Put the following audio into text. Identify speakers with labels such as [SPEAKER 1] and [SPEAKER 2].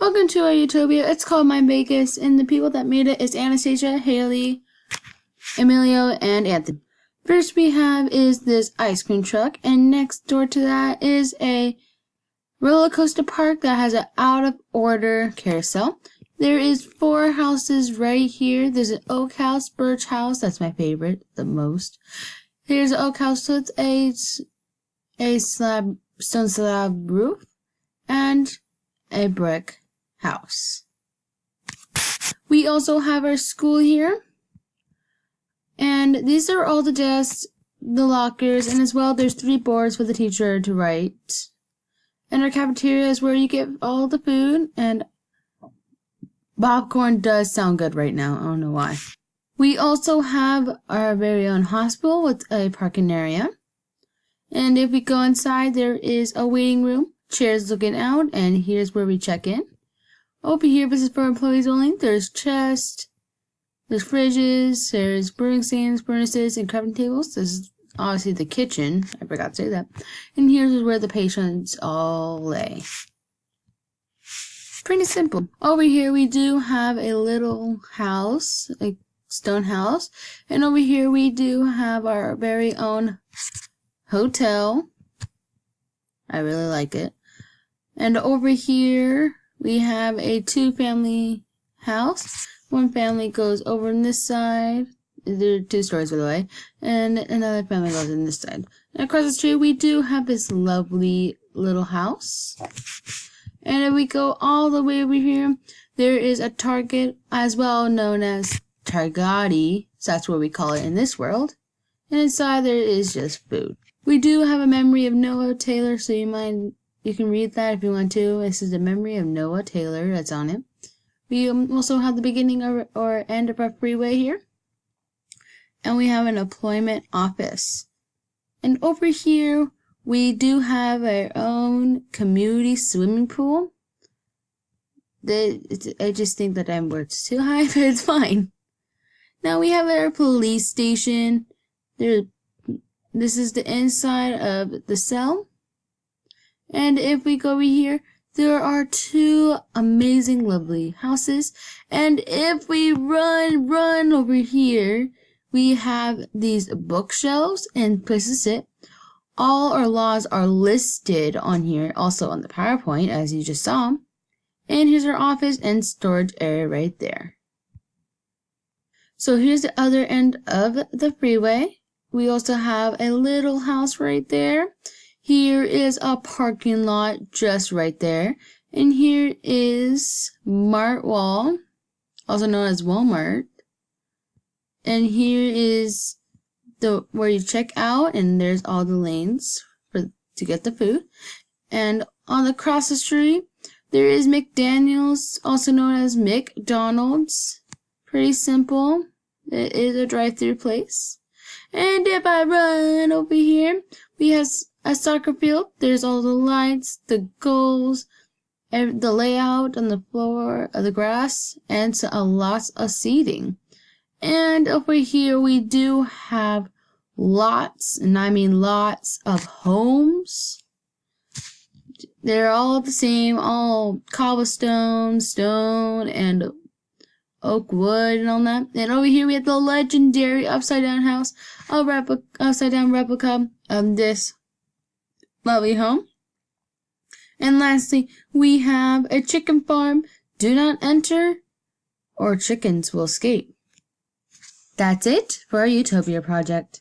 [SPEAKER 1] Welcome to our Utopia. It's called Mind Vegas, and the people that made it is Anastasia, Haley, Emilio, and Anthony. First we have is this ice cream truck, and next door to that is a roller coaster park that has an out of order carousel. There is 4 houses right here. There's an oak house, birch house, that's my favorite, the most. Here's an oak house, so it's a stone slab roof, and a brick house. We also have our school here, and these are all the desks, the lockers, and as well there's 3 boards for the teacher to write. And our cafeteria is where you get all the food, and popcorn does sound good right now, I don't know why. We also have our very own hospital with a parking area. And if we go inside, there is a waiting room, chairs looking out, and here's where we check in. Over here, this is for employees only. There's chests, there's fridges, there's brewing stands, furnaces, and crafting tables. This is obviously the kitchen. I forgot to say that. And here's where the patients all lay. Pretty simple. Over here, we do have a little house, a stone house. And over here, we do have our very own hotel. I really like it. And over here, we have a 2-family house. One family goes over on this side. There are 2 stories, by the way. And another family goes on this side. And across the street, we do have this lovely little house. And if we go all the way over here, there is a Target, as well known as Targati. So that's what we call it in this world. And inside there is just food. We do have a memory of Noah Taylor, so you can read that if you want to. This is the memory of Noah Taylor that's on it. We also have the beginning or end of our freeway here. And we have an employment office. And over here, we do have our own community swimming pool. I just think that I'm worth too high, but it's fine. Now we have our police station. This is the inside of the cell. And if we go over here, there are 2 amazing, lovely houses. And if we run over here, we have these bookshelves and places to sit. All our laws are listed on here, also on the PowerPoint, as you just saw. And here's our office and storage area right there. So here's the other end of the freeway. We also have a little house right there. Here is a parking lot just right there. And here is Martwall, also known as Walmart. And here is where you check out, and there's all the lanes to get the food. And on across the street, there is McDaniel's, also known as McDonald's. Pretty simple. It is a drive-through place. And if I run over here, we have a soccer field. There's all the lights, the goals, the layout on the floor of the grass, and lots of seating. And over here, we do have lots, and I mean lots, of homes. They're all the same, all cobblestone, stone, and oak wood and all that. And over here we have the legendary upside down house, upside down replica of this lovely home. And lastly, we have a chicken farm. Do not enter, or chickens will escape. That's it for our Utopia project.